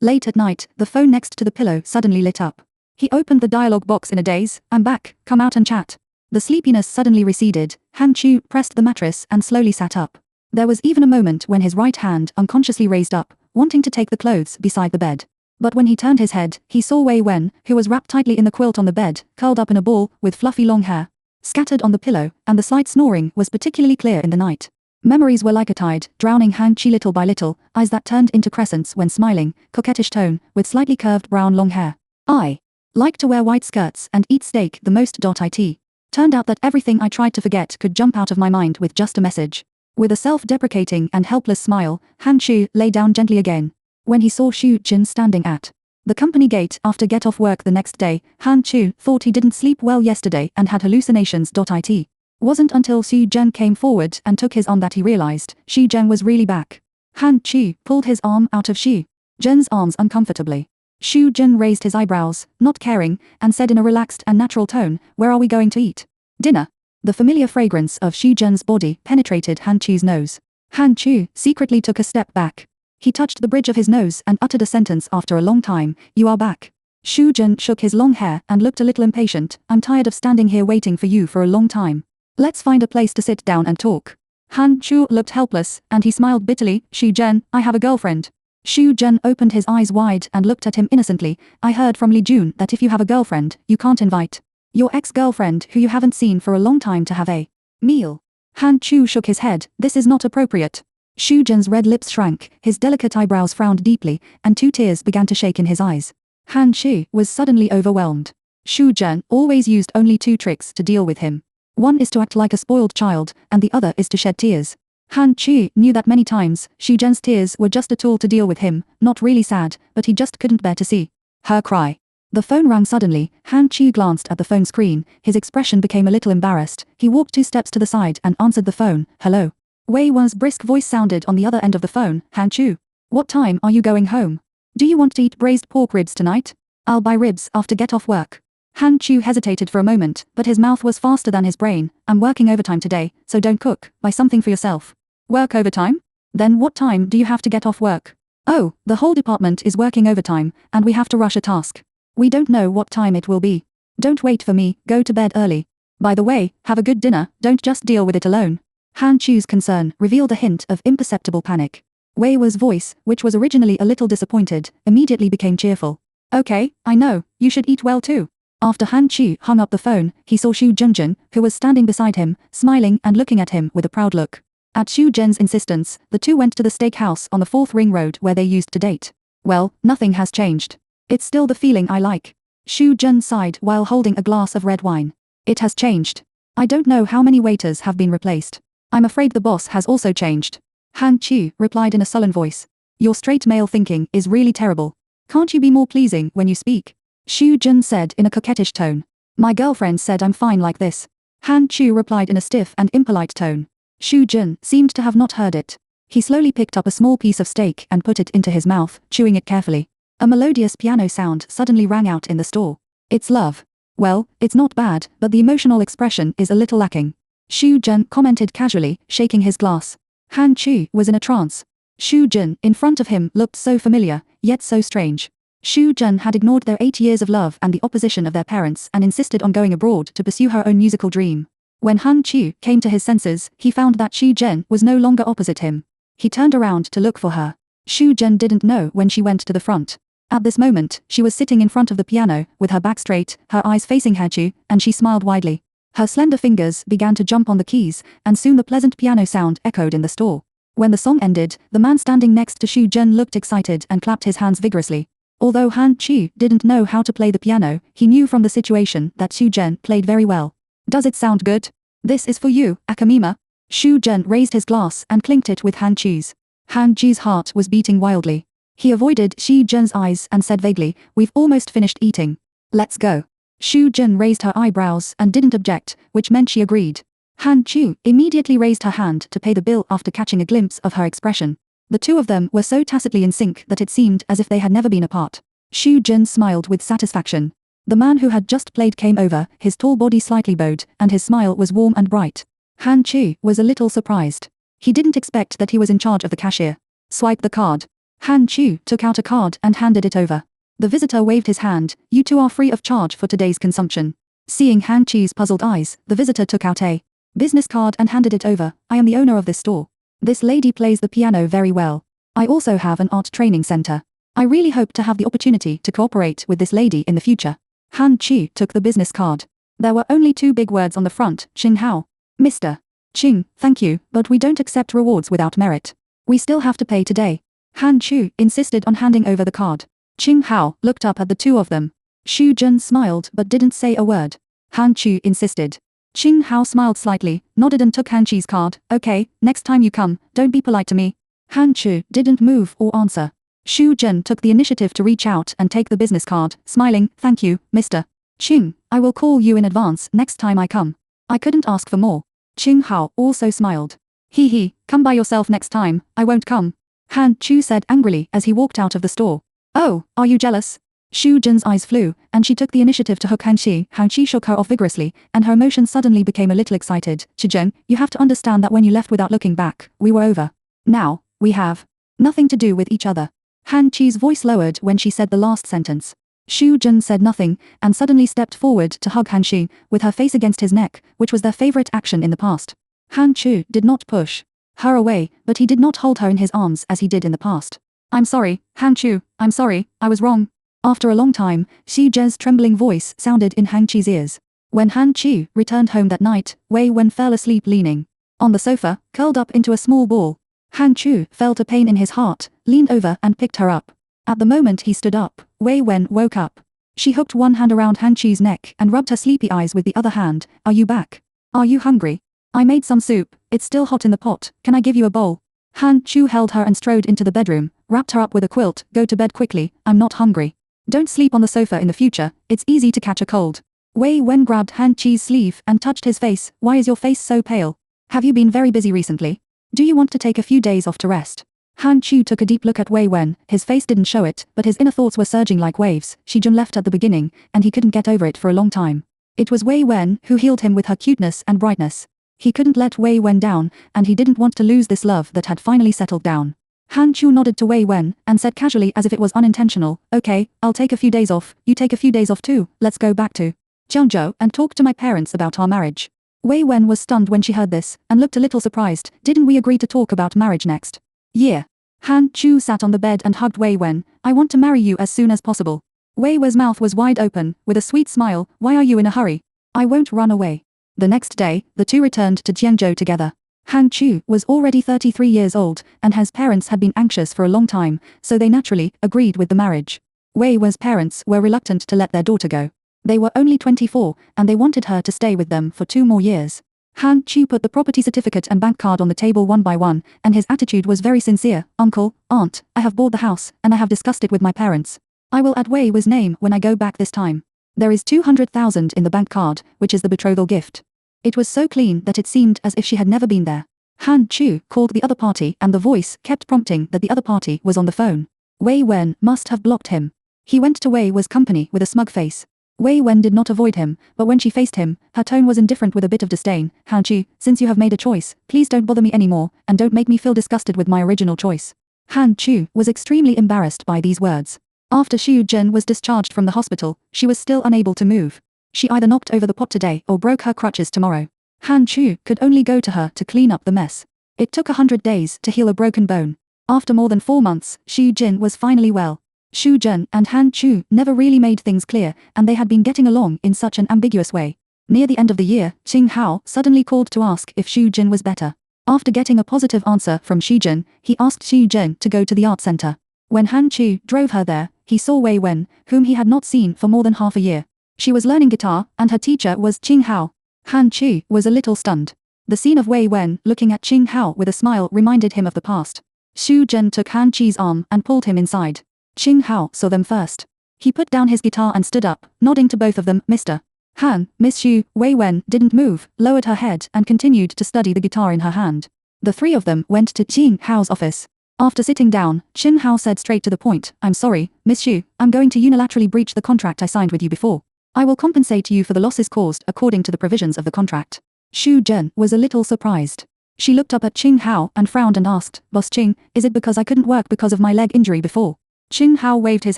Late at night, the phone next to the pillow suddenly lit up. He opened the dialogue box in a daze. "I'm back, come out and chat." The sleepiness suddenly receded. Han Chu pressed the mattress and slowly sat up. There was even a moment when his right hand unconsciously raised up, wanting to take the clothes beside the bed. But when he turned his head, he saw Wei Wen, who was wrapped tightly in the quilt on the bed, curled up in a ball, with fluffy long hair scattered on the pillow, and the slight snoring was particularly clear in the night. Memories were like a tide, drowning Han Chi little by little, eyes that turned into crescents when smiling, coquettish tone, with slightly curved brown long hair. "I like to wear white skirts and eat steak the most. It turned out that everything I tried to forget could jump out of my mind with just a message." With a self-deprecating and helpless smile, Han Chu lay down gently again. When he saw Xu Jin standing at the company gate after get off work the next day, Han Chu thought he didn't sleep well yesterday and had hallucinations. It wasn't until Xu Zhen came forward and took his arm that he realized Xu Zhen was really back. Han Chu pulled his arm out of Xu Zhen's arms uncomfortably. Xu Zhen raised his eyebrows, not caring, and said in a relaxed and natural tone, "Where are we going to eat dinner?" The familiar fragrance of Xu Zhen's body penetrated Han Chu's nose. Han Chu secretly took a step back. He touched the bridge of his nose and uttered a sentence after a long time, "You are back." Xu Zhen shook his long hair and looked a little impatient. "I'm tired of standing here waiting for you for a long time. Let's find a place to sit down and talk." Han Chu looked helpless, and he smiled bitterly. "Xu Zhen, I have a girlfriend." Xu Zhen opened his eyes wide and looked at him innocently. "I heard from Li Jun that if you have a girlfriend, you can't invite your ex-girlfriend who you haven't seen for a long time to have a meal." Han Chu shook his head. "This is not appropriate." Xu Zhen's red lips shrank, his delicate eyebrows frowned deeply, and 2 tears began to shake in his eyes. Han Chu was suddenly overwhelmed. Xu Zhen always used only 2 tricks to deal with him. One is to act like a spoiled child, and the other is to shed tears. Han Chu knew that many times, Xu Zhen's tears were just a tool to deal with him, not really sad, but he just couldn't bear to see her cry. The phone rang suddenly. Han Chu glanced at the phone screen, his expression became a little embarrassed. He walked 2 steps to the side and answered the phone. "Hello." Wei Wen's brisk voice sounded on the other end of the phone. "Han Chu, what time are you going home? Do you want to eat braised pork ribs tonight? I'll buy ribs after get off work." Han Chu hesitated for a moment, but his mouth was faster than his brain. "I'm working overtime today, so don't cook, buy something for yourself." "Work overtime? Then what time do you have to get off work?" "Oh, the whole department is working overtime, and we have to rush a task. We don't know what time it will be. Don't wait for me, go to bed early. By the way, have a good dinner, don't just deal with it alone." Han Chu's concern revealed a hint of imperceptible panic. Wei Wen's voice, which was originally a little disappointed, immediately became cheerful. "Okay, I know, you should eat well too." After Han Chu hung up the phone, he saw Xu Zhen, who was standing beside him, smiling and looking at him with a proud look. At Xu Zhen's insistence, the two went to the steakhouse on the 4th Ring Road where they used to date. "Well, nothing has changed. It's still the feeling I like." Xu Zhen sighed while holding a glass of red wine. "It has changed. I don't know how many waiters have been replaced. I'm afraid the boss has also changed." Han Chu replied in a sullen voice. "Your straight male thinking is really terrible. Can't you be more pleasing when you speak?" Xu Zhen said in a coquettish tone. "My girlfriend said I'm fine like this." Han Chu replied in a stiff and impolite tone. Xu Zhen seemed to have not heard it. He slowly picked up a small piece of steak and put it into his mouth, chewing it carefully. A melodious piano sound suddenly rang out in the store. "It's love. Well, it's not bad, but the emotional expression is a little lacking," Xu Zhen commented casually, shaking his glass. Han Chu was in a trance. Xu Zhen in front of him looked so familiar, yet so strange. Xu Zhen had ignored their 8 years of love and the opposition of their parents and insisted on going abroad to pursue her own musical dream. When Han Chu came to his senses, he found that Xu Zhen was no longer opposite him. He turned around to look for her. Xu Zhen didn't know when she went to the front. At this moment, she was sitting in front of the piano, with her back straight, her eyes facing Han Chu, and she smiled widely. Her slender fingers began to jump on the keys, and soon the pleasant piano sound echoed in the store. When the song ended, the man standing next to Xu Zhen looked excited and clapped his hands vigorously. Although Han Chu didn't know how to play the piano, he knew from the situation that Xu Zhen played very well. "Does it sound good? This is for you, Akamima." Xu Zhen raised his glass and clinked it with Han Chu's. Han Chu's heart was beating wildly. He avoided Xu Zhen's eyes and said vaguely, "We've almost finished eating. Let's go." Xu Zhen raised her eyebrows and didn't object, which meant she agreed. Han Chu immediately raised her hand to pay the bill after catching a glimpse of her expression. The two of them were so tacitly in sync that it seemed as if they had never been apart. Xu Zhen smiled with satisfaction. The man who had just played came over, his tall body slightly bowed, and his smile was warm and bright. Han Chu was a little surprised. He didn't expect that he was in charge of the cashier. "Swipe the card." Han Chu took out a card and handed it over. The visitor waved his hand. You two are free of charge for today's consumption. Seeing Han Chu's puzzled eyes, the visitor took out a business card and handed it over. I am the owner of this store. This lady plays the piano very well. I also have an art training center. I really hope to have the opportunity to cooperate with this lady in the future. Han Chu took the business card. There were only 2 big words on the front, Qing Hao. Mr. Qing, thank you, but we don't accept rewards without merit. We still have to pay today. Han Chu insisted on handing over the card. Qing Hao looked up at the two of them. Xu Jun smiled but didn't say a word. Han Chu insisted. Qing Hao smiled slightly, nodded and took Han Chu's card. Okay, next time you come, don't be polite to me. Han Chu didn't move or answer. Xu Jun took the initiative to reach out and take the business card, smiling, thank you, Mr. Qing, I will call you in advance next time I come. I couldn't ask for more. Qing Hao also smiled. Hee, come by yourself next time, I won't come. Han Chu said angrily as he walked out of the store. Oh, are you jealous? Xu Jun's eyes flew, and she took the initiative to hook Han Chi. Han Chi shook her off vigorously, and her emotion suddenly became a little excited. Chijun, you have to understand that when you left without looking back, we were over. Now, we have nothing to do with each other. Han Chi's voice lowered when she said the last sentence. Xu Jun said nothing, and suddenly stepped forward to hug Han Chi, with her face against his neck, which was their favorite action in the past. Han Chu did not push her away, but he did not hold her in his arms as he did in the past. I'm sorry, Han Chu, I'm sorry, I was wrong. After a long time, Xi Zhe's trembling voice sounded in Han Chi's ears. When Han Chi returned home that night, Wei Wen fell asleep leaning on the sofa, curled up into a small ball. Han Chu felt a pain in his heart, leaned over and picked her up. At the moment he stood up, Wei Wen woke up. She hooked one hand around Han Chi's neck and rubbed her sleepy eyes with the other hand. Are you back? Are you hungry? I made some soup, it's still hot in the pot, can I give you a bowl? Han Chu held her and strode into the bedroom, wrapped her up with a quilt. Go to bed quickly, I'm not hungry. Don't sleep on the sofa in the future, it's easy to catch a cold. Wei Wen grabbed Han Chi's sleeve and touched his face. Why is your face so pale? Have you been very busy recently? Do you want to take a few days off to rest? Han Chu took a deep look at Wei Wen. His face didn't show it, but his inner thoughts were surging like waves. Xi Jun left at the beginning, and he couldn't get over it for a long time. It was Wei Wen who healed him with her cuteness and brightness. He couldn't let Wei Wen down, and he didn't want to lose this love that had finally settled down. Han Chu nodded to Wei Wen, and said casually as if it was unintentional, okay, I'll take a few days off, you take a few days off too, let's go back to Jiangzhou and talk to my parents about our marriage. Wei Wen was stunned when she heard this, and looked a little surprised. Didn't we agree to talk about marriage next year? Han Chu sat on the bed and hugged Wei Wen. I want to marry you as soon as possible. Wei Wen's mouth was wide open, with a sweet smile. Why are you in a hurry? I won't run away. The next day, the two returned to Jiangzhou together. Han Chu was already 33 years old, and his parents had been anxious for a long time, so they naturally agreed with the marriage. Wei Wen's parents were reluctant to let their daughter go. They were only 24, and they wanted her to stay with them for 2 more years. Han Chu put the property certificate and bank card on the table one by one, and his attitude was very sincere. Uncle, aunt, I have bought the house, and I have discussed it with my parents. I will add Wei Wen's name when I go back this time. There is 200,000 in the bank card, which is the betrothal gift. It was so clean that it seemed as if she had never been there. Han Chu called the other party, and the voice kept prompting that the other party was on the phone. Wei Wen must have blocked him. He went to Wei Wen's company with a smug face. Wei Wen did not avoid him, but when she faced him, her tone was indifferent with a bit of disdain. Han Chu, since you have made a choice, please don't bother me anymore, and don't make me feel disgusted with my original choice. Han Chu was extremely embarrassed by these words. After Xu Jun was discharged from the hospital, she was still unable to move. She either knocked over the pot today or broke her crutches tomorrow. Han Chu could only go to her to clean up the mess. It took 100 days to heal a broken bone. After more than 4 months, Xu Jun was finally well. Xu Jun and Han Chu never really made things clear, and they had been getting along in such an ambiguous way. Near the end of the year, Qing Hao suddenly called to ask if Xu Jun was better. After getting a positive answer from Xi Jun, he asked Xu Jun to go to the art center. When Han Chu drove her there, he saw Wei Wen, whom he had not seen for more than half a year. She was learning guitar, and her teacher was Qing Hao. Han Chu was a little stunned. The scene of Wei Wen looking at Qing Hao with a smile reminded him of the past. Xu Jun took Han Chi's arm and pulled him inside. Qing Hao saw them first. He put down his guitar and stood up, nodding to both of them. Mr. Han, Miss Xu. Wei Wen didn't move, lowered her head and continued to study the guitar in her hand. The three of them went to Qing Hao's office. After sitting down, Qing Hao said straight to the point, I'm sorry, Miss Xu, I'm going to unilaterally breach the contract I signed with you before. I will compensate you for the losses caused according to the provisions of the contract. Xu Jun was a little surprised. She looked up at Qing Hao and frowned and asked, Boss Qing, is it because I couldn't work because of my leg injury before? Qing Hao waved his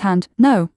hand, no,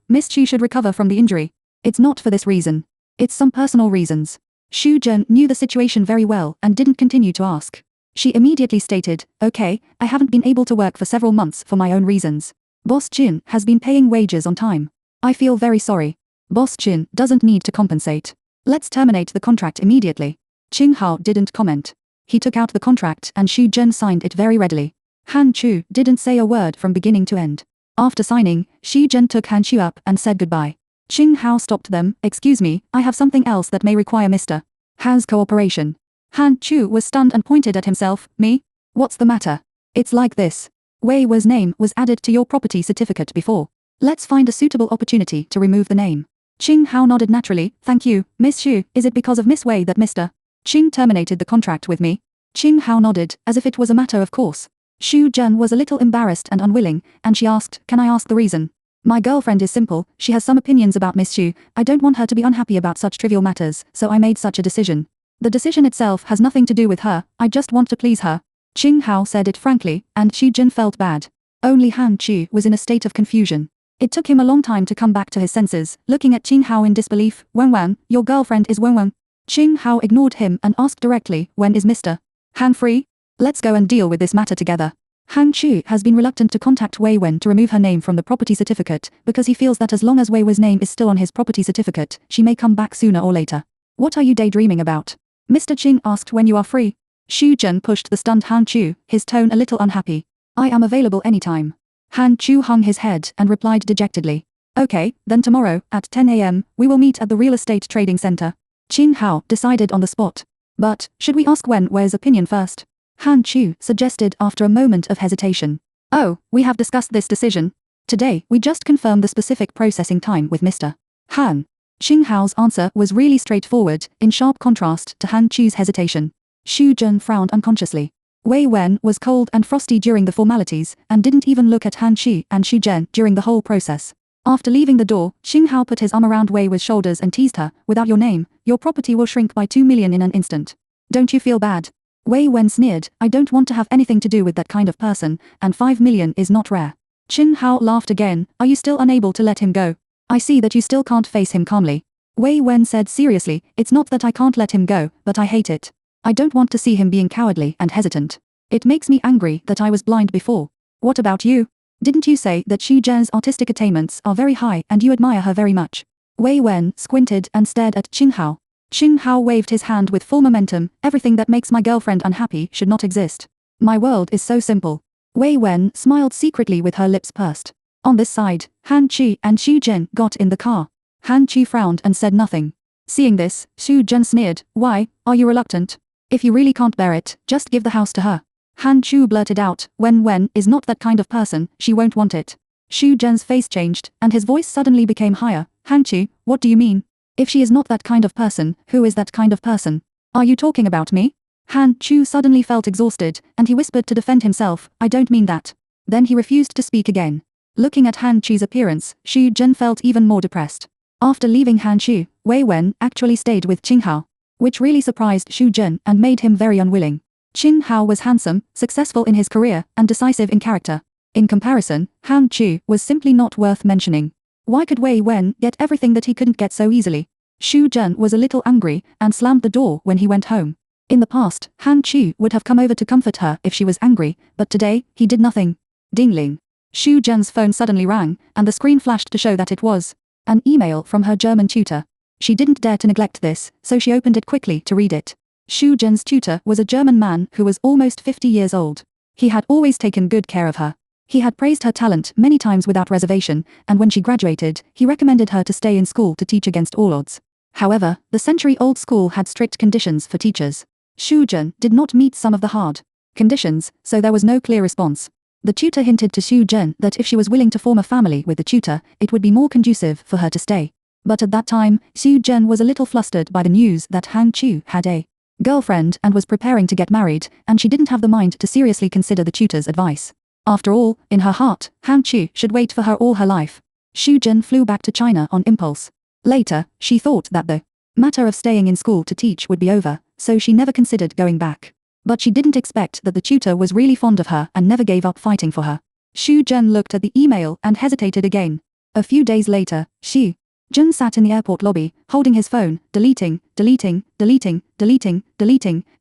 Miss Chu should recover from the injury. It's not for this reason. It's some personal reasons. Xu Zhen knew the situation very well and didn't continue to ask. She immediately stated, okay, I haven't been able to work for several months for my own reasons. Boss Jin has been paying wages on time. I feel very sorry. Boss Jin doesn't need to compensate. Let's terminate the contract immediately. Qing Hao didn't comment. He took out the contract and Xu Zhen signed it very readily. Han Chu didn't say a word from beginning to end. After signing, Xu Zhen took Han Chu up and said goodbye. Qing Hao stopped them, excuse me, I have something else that may require Mr. Ha's cooperation. Han Chu was stunned and pointed at himself, me? What's the matter? It's like this. Wei Wei's name was added to your property certificate before. Let's find a suitable opportunity to remove the name. Qing Hao nodded naturally, thank you, Miss Xu, is it because of Miss Wei that Mr. Qing terminated the contract with me? Qing Hao nodded, as if it was a matter of course. Xu Zhen was a little embarrassed and unwilling, and she asked, can I ask the reason? My girlfriend is simple, she has some opinions about Miss Xu, I don't want her to be unhappy about such trivial matters, so I made such a decision. The decision itself has nothing to do with her, I just want to please her. Qing Hao said it frankly, and Xu Zhen felt bad. Only Han Chu was in a state of confusion. It took him a long time to come back to his senses, looking at Qing Hao in disbelief, Wen, your girlfriend is Wen. Qing Hao ignored him and asked directly, when is Mr. Han free? Let's go and deal with this matter together. Han Chu has been reluctant to contact Wei Wen to remove her name from the property certificate, because he feels that as long as Wei Wei's name is still on his property certificate, she may come back sooner or later. What are you daydreaming about? Mr. Qing asked when you are free. Xu Zhen pushed the stunned Han Chu, his tone a little unhappy. I am available anytime. Han Chu hung his head and replied dejectedly. Okay, then tomorrow, at 10 a.m., we will meet at the real estate trading center. Qing Hao decided on the spot. But, should we ask Wen Wei's opinion first? Han Chu suggested after a moment of hesitation. Oh, we have discussed this decision. Today, we just confirmed the specific processing time with Mr. Han. Qing Hao's answer was really straightforward, in sharp contrast to Han Chu's hesitation. Xu Zhen frowned unconsciously. Wei Wen was cold and frosty during the formalities, and didn't even look at Han Chu and Xu Zhen during the whole process. After leaving the door, Qing Hao put his arm around Wei Wei's shoulders and teased her, without your name, your property will shrink by 2 million in an instant. Don't you feel bad? Wei Wen sneered, I don't want to have anything to do with that kind of person, and 5 million is not rare. Qing Hao laughed again, are you still unable to let him go? I see that you still can't face him calmly. Wei Wen said seriously, it's not that I can't let him go, but I hate it. I don't want to see him being cowardly and hesitant. It makes me angry that I was blind before. What about you? Didn't you say that Xu Zhen's artistic attainments are very high and you admire her very much? Wei Wen squinted and stared at Qing Hao. Qing Hao waved his hand with full momentum, everything that makes my girlfriend unhappy should not exist. My world is so simple. Wei Wen smiled secretly with her lips pursed. On this side, Han Chu and Xu Zhen got in the car. Han Chu frowned and said nothing. Seeing this, Xu Zhen sneered, why, are you reluctant? If you really can't bear it, just give the house to her. Han Chu blurted out, Wen is not that kind of person, she won't want it. Xu Zhen's face changed, and his voice suddenly became higher. Han Chu, what do you mean? If she is not that kind of person, who is that kind of person? Are you talking about me? Han Chu suddenly felt exhausted, and he whispered to defend himself, I don't mean that. Then he refused to speak again. Looking at Han Chu's appearance, Xu Zhen felt even more depressed. After leaving Han Chu, Wei Wen actually stayed with Qing Hao, which really surprised Xu Zhen and made him very unwilling. Qing Hao was handsome, successful in his career, and decisive in character. In comparison, Han Chu was simply not worth mentioning. Why could Wei Wen get everything that he couldn't get so easily? Xu Zhen was a little angry, and slammed the door when he went home. In the past, Han Chu would have come over to comfort her if she was angry, but today, he did nothing. Ding-ling. Xu Zhen's phone suddenly rang, and the screen flashed to show that it was an email from her German tutor. She didn't dare to neglect this, so she opened it quickly to read it. Xu Zhen's tutor was a German man who was almost 50 years old. He had always taken good care of her. He had praised her talent many times without reservation, and when she graduated, he recommended her to stay in school to teach against all odds. However, the century-old school had strict conditions for teachers. Xu Zhen did not meet some of the hard conditions, so there was no clear response. The tutor hinted to Xu Zhen that if she was willing to form a family with the tutor, it would be more conducive for her to stay. But at that time, Xu Zhen was a little flustered by the news that Han Chu had a girlfriend and was preparing to get married, and she didn't have the mind to seriously consider the tutor's advice. After all, in her heart, Han Chu should wait for her all her life. Xu Zhen flew back to China on impulse. Later, she thought that the matter of staying in school to teach would be over, so she never considered going back. But she didn't expect that the tutor was really fond of her and never gave up fighting for her. Xu Zhen looked at the email and hesitated again. A few days later, Xu Jun sat in the airport lobby, holding his phone, deleting,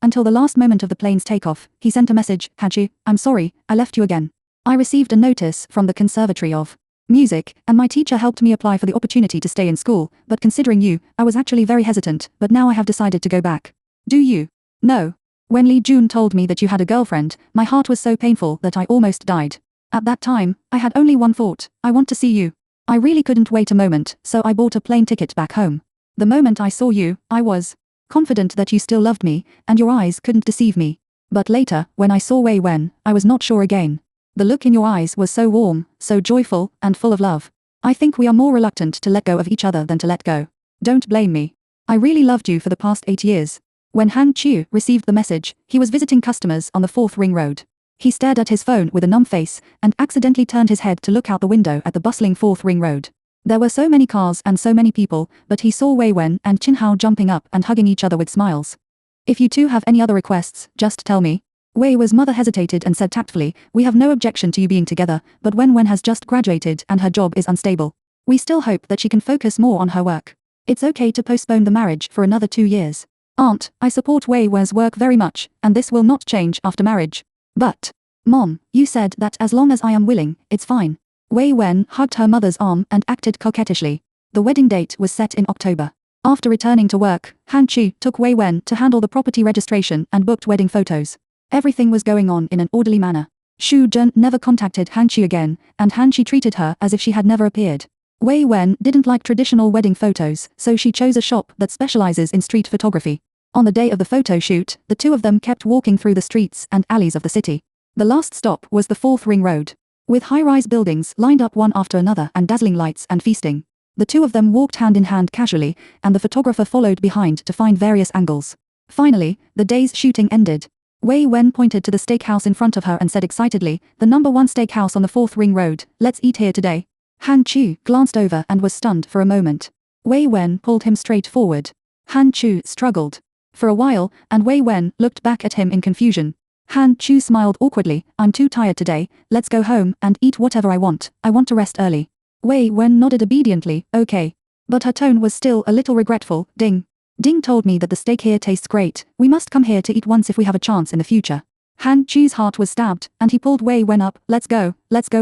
until the last moment of the plane's takeoff. He sent a message, "Hanchu, I'm sorry, I left you again. I received a notice from the Conservatory of Music, and my teacher helped me apply for the opportunity to stay in school, but considering you, I was actually very hesitant, but now I have decided to go back. Do you know? When Li Jun told me that you had a girlfriend, my heart was so painful that I almost died. At that time, I had only one thought, I want to see you. I really couldn't wait a moment, so I bought a plane ticket back home. The moment I saw you, I was confident that you still loved me, and your eyes couldn't deceive me. But later, when I saw Wei Wen, I was not sure again. The look in your eyes was so warm, so joyful, and full of love. I think we are more reluctant to let go of each other than to let go. Don't blame me. I really loved you for the past 8 years." When Han Chu received the message, he was visiting customers on the 4th Ring Road. He stared at his phone with a numb face, and accidentally turned his head to look out the window at the bustling 4th Ring Road. There were so many cars and so many people, but he saw Wei Wen and Qin Hao jumping up and hugging each other with smiles. "If you two have any other requests, just tell me." Wei Wen's mother hesitated and said tactfully, "We have no objection to you being together, but Wen has just graduated and her job is unstable. We still hope that she can focus more on her work. It's okay to postpone the marriage for another 2 years. Aunt, I support Wei Wen's work very much, and this will not change after marriage. But, Mom, you said that as long as I am willing, it's fine." Wei Wen hugged her mother's arm and acted coquettishly. The wedding date was set in October. After returning to work, Han Chu took Wei Wen to handle the property registration and booked wedding photos. Everything was going on in an orderly manner. Xu Zhen never contacted Han Chu again, and Han Chu treated her as if she had never appeared. Wei Wen didn't like traditional wedding photos, so she chose a shop that specializes in street photography. On the day of the photo shoot, the two of them kept walking through the streets and alleys of the city. The last stop was the 4th Ring Road. With high-rise buildings lined up one after another and dazzling lights and feasting, the two of them walked hand in hand casually, and the photographer followed behind to find various angles. Finally, the day's shooting ended. Wei Wen pointed to the steakhouse in front of her and said excitedly, "The number 1 steakhouse on the 4th Ring Road, let's eat here today." Han Chu glanced over and was stunned for a moment. Wei Wen pulled him straight forward. Han Chu struggled for a while, and Wei Wen looked back at him in confusion. Han Chu smiled awkwardly, "I'm too tired today, let's go home and eat whatever I want to rest early." Wei Wen nodded obediently, "Okay." But her tone was still a little regretful. Ding told me that the steak here tastes great, we must come here to eat once if we have a chance in the future." Han Chu's heart was stabbed, and he pulled Wei Wen up, let's go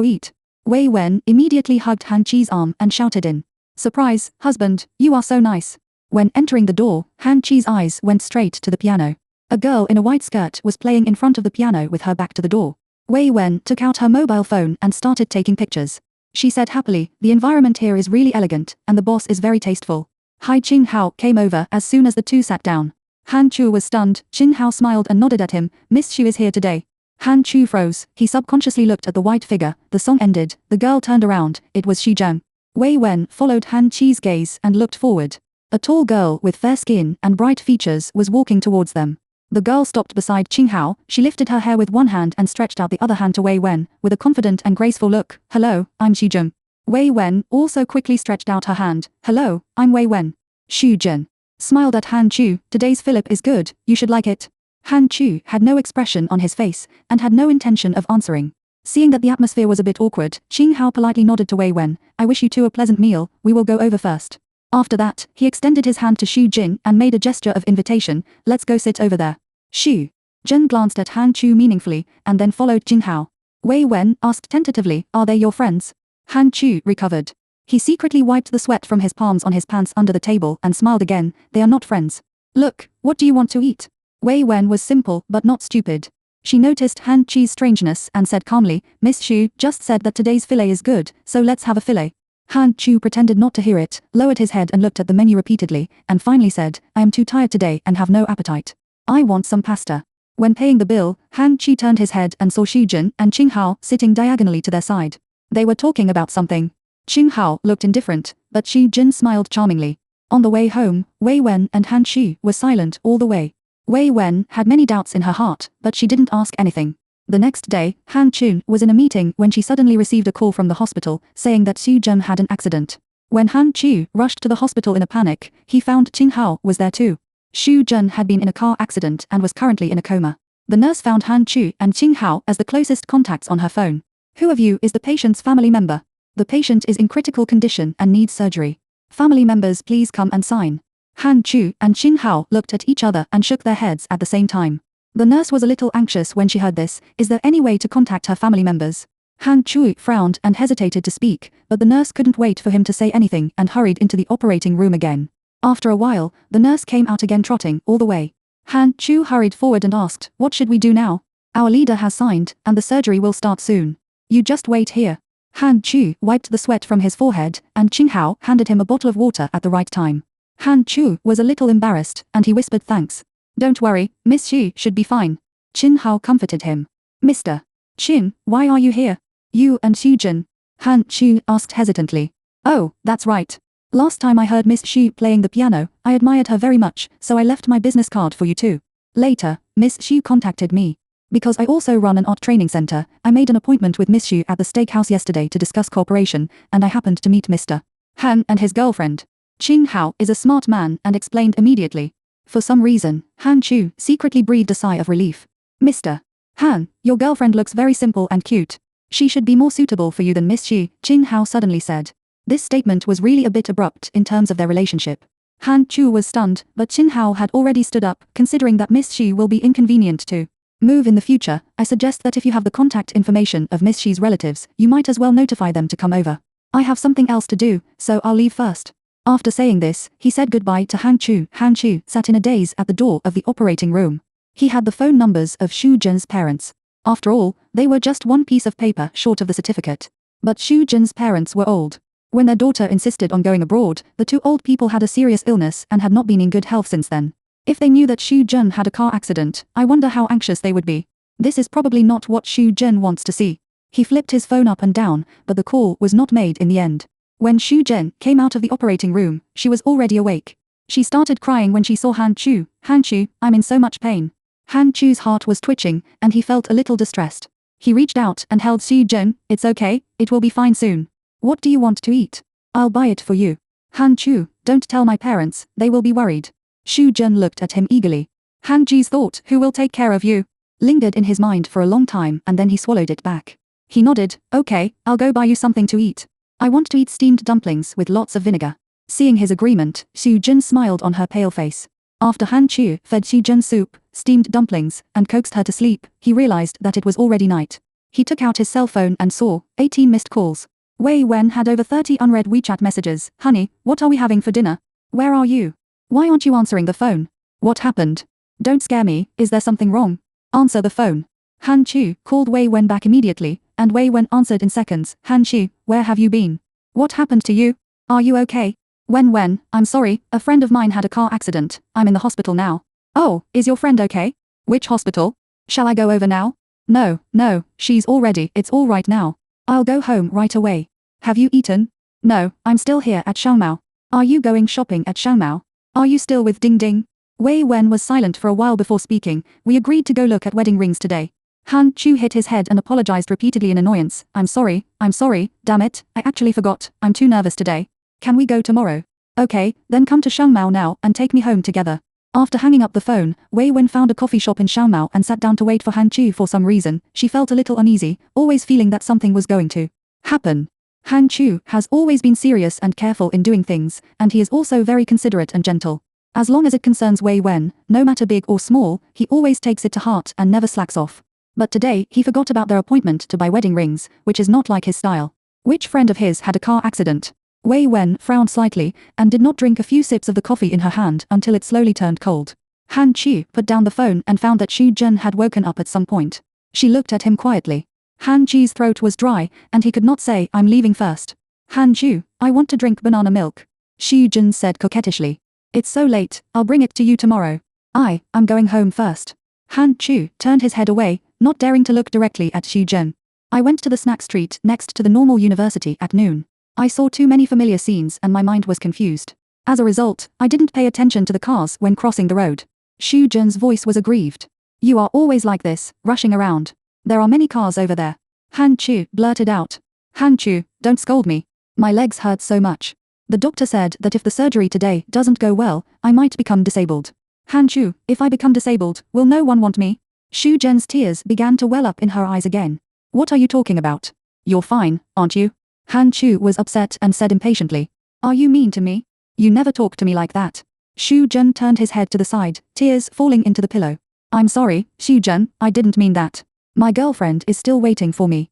eat." Wei Wen immediately hugged Han Chu's arm and shouted in surprise, "Husband, you are so nice." When entering the door, Han Chu's eyes went straight to the piano. A girl in a white skirt was playing in front of the piano with her back to the door. Wei Wen took out her mobile phone and started taking pictures. She said happily, "The environment here is really elegant, and the boss is very tasteful." Qin Hao came over as soon as the two sat down. Han Chu was stunned. Qin Hao smiled and nodded at him. "Miss Xu is here today." Han Chu froze. He subconsciously looked at the white figure. The song ended. The girl turned around. It was Xu Zheng. Wei Wen followed Han Chu's gaze and looked forward. A tall girl with fair skin and bright features was walking towards them. The girl stopped beside Qin Hao. She lifted her hair with one hand and stretched out the other hand to Wei Wen, with a confident and graceful look. "Hello, I'm Xu Zheng." Wei Wen also quickly stretched out her hand. "Hello, I'm Wei Wen." Xu Zhen smiled at Han Chu. "Today's Philip is good, you should like it." Han Chu had no expression on his face, and had no intention of answering. Seeing that the atmosphere was a bit awkward, Qin Hao politely nodded to Wei Wen. "I wish you two a pleasant meal, we will go over first." After that, he extended his hand to Xu Jin and made a gesture of invitation. "Let's go sit over there." Xu Jin glanced at Han Chu meaningfully, and then followed Qin Hao. Wei Wen asked tentatively, "Are they your friends?" Han Chu recovered. He secretly wiped the sweat from his palms on his pants under the table and smiled again. "They are not friends." "Look, what do you want to eat?" Wei Wen was simple but not stupid. She noticed Han Chu's strangeness and said calmly, "Miss Xu just said that today's fillet is good, so let's have a fillet." Han Chu pretended not to hear it, lowered his head and looked at the menu repeatedly, and finally said, "I am too tired today and have no appetite. I want some pasta." When paying the bill, Han Chu turned his head and saw Xu Jin and Qin Hao sitting diagonally to their side. They were talking about something. Qin Hao looked indifferent, but Xu Jin smiled charmingly. On the way home, Wei Wen and Han Chu were silent all the way. Wei Wen had many doubts in her heart, but she didn't ask anything. The next day, Han Chun was in a meeting when she suddenly received a call from the hospital, saying that Xu Zhen had an accident. When Han Chu rushed to the hospital in a panic, he found Qin Hao was there too. Xu Zhen had been in a car accident and was currently in a coma. The nurse found Han Chu and Qing Hao as the closest contacts on her phone. Who of you is the patient's family member? The patient is in critical condition and needs surgery. Family members, please come and sign. Han Chu and Qing Hao looked at each other and shook their heads at the same time. The nurse was a little anxious when she heard this. Is there any way to contact her family members? Han Chu frowned and hesitated to speak, but the nurse couldn't wait for him to say anything and hurried into the operating room again. After a while, the nurse came out again trotting all the way. Han Chu hurried forward and asked, "What should we do now? Our leader has signed, and the surgery will start soon. You just wait here." Han Chu wiped the sweat from his forehead, and Qing Hao handed him a bottle of water at the right time. Han Chu was a little embarrassed, and he whispered thanks. "Don't worry, Miss Xu should be fine." Qing Hao comforted him. "Mr. Qin, why are you here? You and Xu Jun?" Han Chu asked hesitantly. "Oh, that's right. Last time I heard Miss Xu playing the piano, I admired her very much, so I left my business card for you too. Later, Miss Xu contacted me. Because I also run an art training center, I made an appointment with Miss Xu at the steakhouse yesterday to discuss cooperation, and I happened to meet Mr. Han and his girlfriend." Qing Hao is a smart man and explained immediately. For some reason, Han Chu secretly breathed a sigh of relief. "Mr. Han, your girlfriend looks very simple and cute. She should be more suitable for you than Miss Xu," Qing Hao suddenly said. This statement was really a bit abrupt in terms of their relationship. Han Chu was stunned, but Qing Hao had already stood up, considering that Miss Xu will be inconvenient to move in the future. "I suggest that if you have the contact information of Miss Xu's relatives, you might as well notify them to come over. I have something else to do, so I'll leave first." After saying this, he said goodbye to Han Chu. Han Chu sat in a daze at the door of the operating room. He had the phone numbers of Xu Jun's parents. After all, they were just one piece of paper short of the certificate. But Xu Jun's parents were old. When their daughter insisted on going abroad, the two old people had a serious illness and had not been in good health since then. If they knew that Xu Jun had a car accident, I wonder how anxious they would be. This is probably not what Xu Jun wants to see. He flipped his phone up and down, but the call was not made in the end. When Xu Jun came out of the operating room, she was already awake. She started crying when she saw Han Chu. "Han Chu, I'm in so much pain." Han Chu's heart was twitching, and he felt a little distressed. He reached out and held Xu Jun. "It's okay, it will be fine soon. What do you want to eat? I'll buy it for you." "Han Chu, don't tell my parents, they will be worried." Xu Jun looked at him eagerly. Han Ji's thought, "Who will take care of you?" lingered in his mind for a long time, and then he swallowed it back. He nodded. "Okay, I'll go buy you something to eat. I want to eat steamed dumplings with lots of vinegar." Seeing his agreement, Xu Jun smiled on her pale face. After Han Chu fed Xu Jun soup, steamed dumplings, and coaxed her to sleep, he realized that it was already night. He took out his cell phone and saw 18 missed calls. Wei Wen had over 30 unread WeChat messages. "Honey, what are we having for dinner? Where are you? Why aren't you answering the phone? What happened? Don't scare me, is there something wrong? Answer the phone." Han Chu called Wei Wen back immediately, and Wei Wen answered in seconds. "Han Chu, where have you been? What happened to you? Are you okay?" Wen, "I'm sorry, a friend of mine had a car accident. I'm in the hospital now." "Oh, is your friend okay? Which hospital? Shall I go over now?" No, she's all ready, it's all right now. I'll go home right away." "Have you eaten?" "No, I'm still here at Xiaomao." "Are you going shopping at Xiaomao? Are you still with Ding Ding?" Wei Wen was silent for a while before speaking. "We agreed to go look at wedding rings today." Han Chu hit his head and apologized repeatedly in annoyance. I'm sorry, damn it, I actually forgot, I'm too nervous today. Can we go tomorrow?" "Okay, then come to Xiaomao now and take me home together." After hanging up the phone, Wei Wen found a coffee shop in Xiaomao and sat down to wait for Han Chu. For some reason, she felt a little uneasy, always feeling that something was going to happen. Han Chu has always been serious and careful in doing things, and he is also very considerate and gentle. As long as it concerns Wei Wen, no matter big or small, he always takes it to heart and never slacks off. But today, he forgot about their appointment to buy wedding rings, which is not like his style. Which friend of his had a car accident? Wei Wen frowned slightly, and did not drink a few sips of the coffee in her hand until it slowly turned cold. Han Chu put down the phone and found that Xu Jun had woken up at some point. She looked at him quietly. Han Chu's throat was dry, and he could not say, "I'm leaving first." "Han Chu, I want to drink banana milk," Xu Jun said coquettishly. "It's so late, I'll bring it to you tomorrow." I'm going home first." Han Chu turned his head away, not daring to look directly at Xu Jun. "I went to the snack street next to the normal university at noon. I saw too many familiar scenes and my mind was confused. As a result, I didn't pay attention to the cars when crossing the road." Xu Jun's voice was aggrieved. "You are always like this, rushing around. There are many cars over there." Han Chu blurted out. "Han Chu, don't scold me. My legs hurt so much. The doctor said that if the surgery today doesn't go well, I might become disabled." "Han Chu, if I become disabled, will no one want me?" Shu Zhen's tears began to well up in her eyes again. What are you talking about? You're fine, aren't you? Han Chu was upset and said impatiently. Are you mean to me? You never talk to me like that. Shu Zhen turned his head to the side, tears falling into the pillow. I'm sorry, Shu Zhen, I didn't mean that. My girlfriend is still waiting for me.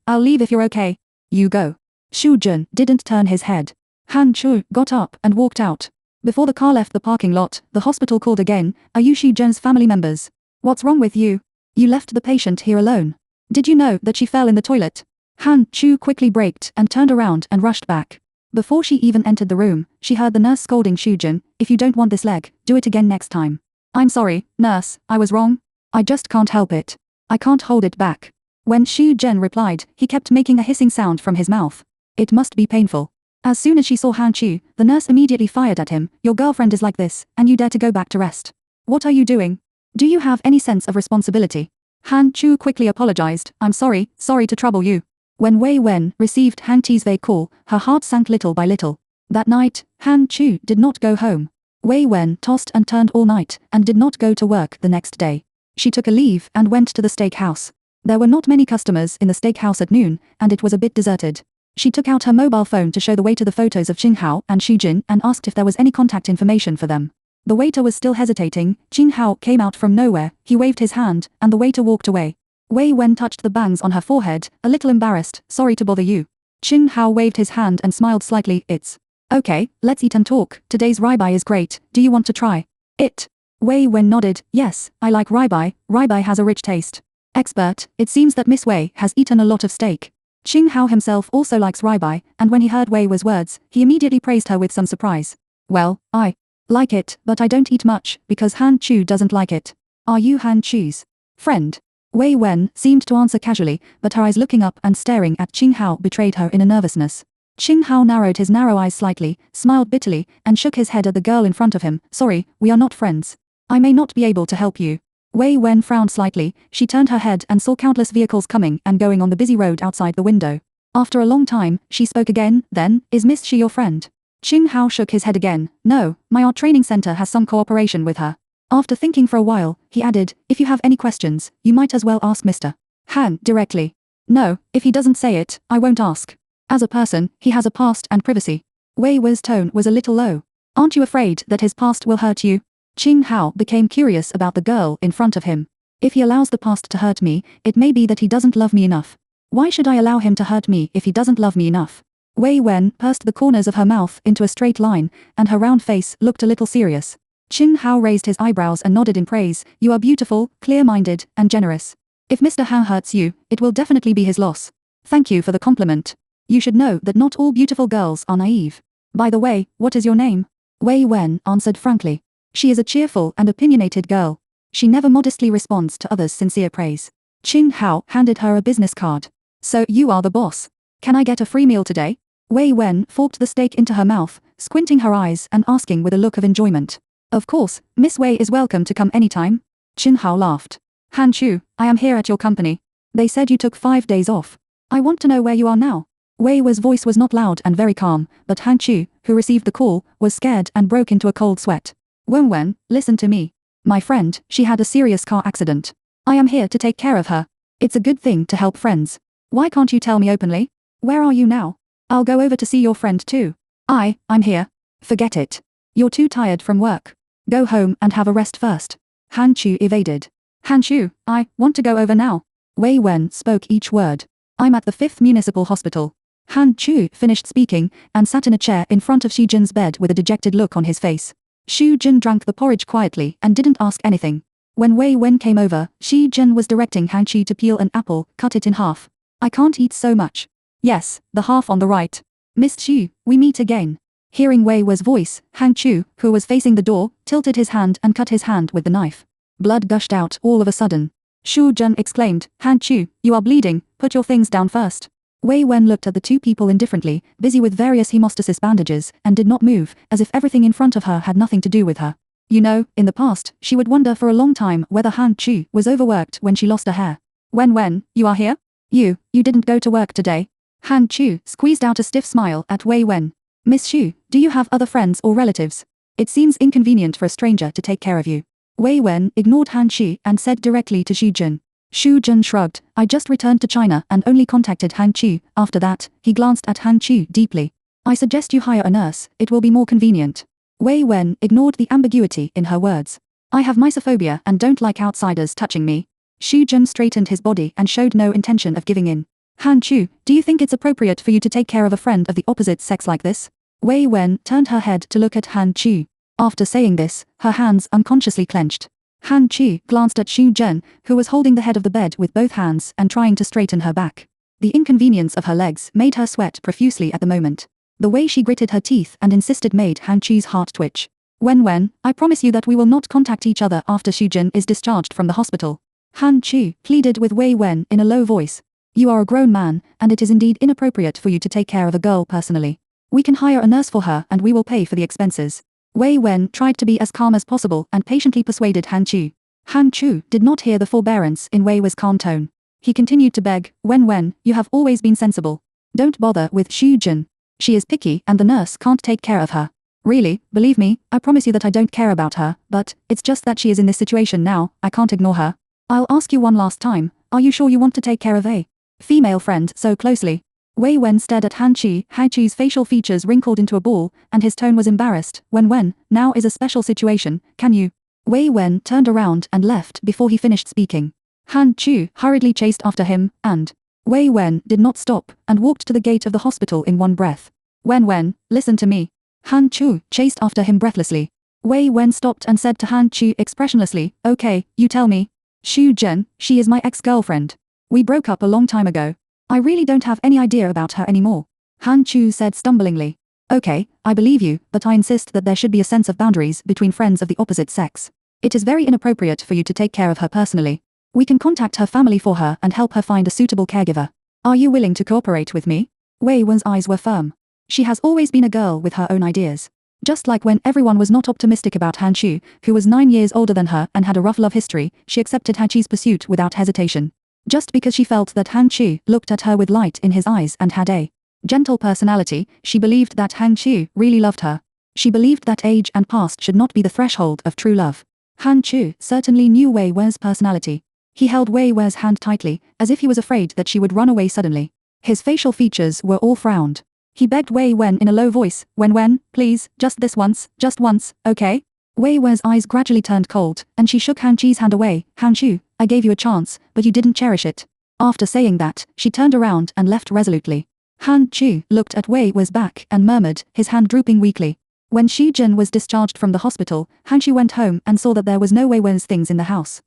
I'll leave if you're okay. You go. Shu Zhen didn't turn his head. Han Chu got up and walked out. Before the car left the parking lot, the hospital called again. Are you Shu Zhen's family members? What's wrong with you? You left the patient here alone. Did you know that she fell in the toilet? Han Chu quickly braked and turned around and rushed back. Before she even entered the room, she heard the nurse scolding Shu Zhen, if you don't want this leg, do it again next time. I'm sorry, nurse, I was wrong. I just can't help it. I can't hold it back. When Shu Zhen replied, he kept making a hissing sound from his mouth. It must be painful. As soon as she saw Han Chu, the nurse immediately fired at him. Your girlfriend is like this, and you dare to go back to rest. What are you doing? Do you have any sense of responsibility? Han Chu quickly apologized. I'm sorry to trouble you. When Wei Wen received Han Chi's vague call, her heart sank little by little. That night, Han Chu did not go home. Wei Wen tossed and turned all night, and did not go to work the next day. She took a leave and went to the steakhouse. There were not many customers in the steakhouse at noon, and it was a bit deserted. She took out her mobile phone to show the waiter the photos of Qing Hao and Xu Jin and asked if there was any contact information for them. The waiter was still hesitating. Qing Hao came out from nowhere, he waved his hand, and the waiter walked away. Wei Wen touched the bangs on her forehead, a little embarrassed. Sorry to bother you. Qing Hao waved his hand and smiled slightly. It's okay, let's eat and talk. Today's ribeye is great. Do you want to try it? Wei Wen nodded. Yes, I like ribeye. Ribeye has a rich taste. Expert, it seems that Miss Wei has eaten a lot of steak. Qing Hao himself also likes ribeye, and when he heard Wei Wei's words, he immediately praised her with some surprise. Well, I like it, but I don't eat much, because Han Chu doesn't like it. Are you Han Chu's friend? Wei Wen seemed to answer casually, but her eyes looking up and staring at Qing Hao betrayed her in a nervousness. Qing Hao narrowed his narrow eyes slightly, smiled bitterly, and shook his head at the girl in front of him. Sorry, we are not friends. I may not be able to help you. Wei Wen frowned slightly. She turned her head and saw countless vehicles coming and going on the busy road outside the window. After a long time, she spoke again. Then, is Miss Shi your friend? Qing Hao shook his head again. No, my art training center has some cooperation with her. After thinking for a while, he added, if you have any questions, you might as well ask Mr. Han directly. No, if he doesn't say it, I won't ask. As a person, he has a past and privacy. Wei Wei's tone was a little low. Aren't you afraid that his past will hurt you? Qing Hao became curious about the girl in front of him. If he allows the past to hurt me, it may be that he doesn't love me enough. Why should I allow him to hurt me if he doesn't love me enough? Wei Wen pursed the corners of her mouth into a straight line, and her round face looked a little serious. Qing Hao raised his eyebrows and nodded in praise. You are beautiful, clear-minded, and generous. If Mr. Han hurts you, it will definitely be his loss. Thank you for the compliment. You should know that not all beautiful girls are naive. By the way, what is your name? Wei Wen answered frankly. She is a cheerful and opinionated girl. She never modestly responds to others' sincere praise. Qing Hao handed her a business card. So you are the boss. Can I get a free meal today? Wei Wen forked the steak into her mouth, squinting her eyes and asking with a look of enjoyment. Of course, Miss Wei is welcome to come anytime. Qing Hao laughed. Han Chu, I am here at your company. They said you took 5 days off. I want to know where you are now. Wei Wei's voice was not loud and very calm, but Han Chu, who received the call, was scared and broke into a cold sweat. Wen, listen to me. My friend, she had a serious car accident. I am here to take care of her. It's a good thing to help friends. Why can't you tell me openly? Where are you now? I'll go over to see your friend too. I'm here. Forget it. You're too tired from work. Go home and have a rest first. Han Chu evaded. Han Chu, I want to go over now. Wei Wen spoke each word. I'm at the 5th Municipal Hospital. Han Chu finished speaking and sat in a chair in front of Xu Jin's bed with a dejected look on his face. Xu Jin drank the porridge quietly and didn't ask anything. When Wei Wen came over, Xu Jin was directing Han Chu to peel an apple, cut it in half. I can't eat so much. Yes, the half on the right. Miss Xu, we meet again. Hearing Wei Wei's voice, Han Chu, who was facing the door, tilted his hand and cut his hand with the knife. Blood gushed out all of a sudden. Xu Jin exclaimed, Han Chu, you are bleeding, put your things down first. Wei Wen looked at the two people indifferently, busy with various hemostasis bandages, and did not move, as if everything in front of her had nothing to do with her. You know, in the past, she would wonder for a long time whether Han Chu was overworked when she lost her hair. Wen, you are here? You didn't go to work today? Han Chu squeezed out a stiff smile at Wei Wen. Miss Xu, do you have other friends or relatives? It seems inconvenient for a stranger to take care of you. Wei Wen ignored Han Qu and said directly to Xu Jun. Xu Jun shrugged. I just returned to China and only contacted Han Qu. After that, he glanced at Han Qu deeply. I suggest you hire a nurse, it will be more convenient. Wei Wen ignored the ambiguity in her words. I have mysophobia and don't like outsiders touching me. Xu Jun straightened his body and showed no intention of giving in. Han Qu, do you think it's appropriate for you to take care of a friend of the opposite sex like this? Wei Wen turned her head to look at Han Qu. After saying this, her hands unconsciously clenched. Han Qu glanced at Xu Jun, who was holding the head of the bed with both hands and trying to straighten her back. The inconvenience of her legs made her sweat profusely at the moment. The way she gritted her teeth and insisted made Han Qu's heart twitch. Wen, I promise you that we will not contact each other after Xu Jun is discharged from the hospital. Han Qu pleaded with Wei Wen in a low voice. You are a grown man, and it is indeed inappropriate for you to take care of a girl personally. We can hire a nurse for her and we will pay for the expenses. Wei Wen tried to be as calm as possible and patiently persuaded Han Qu. Han Qu did not hear the forbearance in Wei Wen's calm tone. He continued to beg, Wen, you have always been sensible. Don't bother with Xu Jun. She is picky and the nurse can't take care of her. Really, believe me, I promise you that I don't care about her, but it's just that she is in this situation now, I can't ignore her. I'll ask you one last time, are you sure you want to take care of a female friend so closely? Wei Wen stared at Han Qu. Han Qu's facial features wrinkled into a ball, and his tone was embarrassed. Wen, now is a special situation, can you? Wei Wen turned around and left before he finished speaking. Han Qu hurriedly chased after him, and Wei Wen did not stop and walked to the gate of the hospital in one breath. Wen, listen to me. Han Qu chased after him breathlessly. Wei Wen stopped and said to Han Qu expressionlessly, okay, you tell me. Xu Jun, she is my ex-girlfriend. We broke up a long time ago. I really don't have any idea about her anymore. Han Qu said stumblingly. Okay, I believe you, but I insist that there should be a sense of boundaries between friends of the opposite sex. It is very inappropriate for you to take care of her personally. We can contact her family for her and help her find a suitable caregiver. Are you willing to cooperate with me? Wei Wen's eyes were firm. She has always been a girl with her own ideas. Just like when everyone was not optimistic about Han Qu, who was 9 years older than her and had a rough love history, she accepted Han Qu's pursuit without hesitation. Just because she felt that Han Qu looked at her with light in his eyes and had a gentle personality, she believed that Han Qu really loved her. She believed that age and past should not be the threshold of true love. Han Qu certainly knew Wei Wen's personality. He held Wei Wen's hand tightly, as if he was afraid that she would run away suddenly. His facial features were all frowned. He begged Wei Wen in a low voice, Wen, please, just once, okay? Wei Wen's eyes gradually turned cold, and she shook Han Qu's hand away. Han Qu, I gave you a chance, but you didn't cherish it. After saying that, she turned around and left resolutely. Han Qu looked at Wei Wen's back and murmured, his hand drooping weakly. When Xu Jun was discharged from the hospital, Han Qu went home and saw that there was no Wei Wen's things in the house.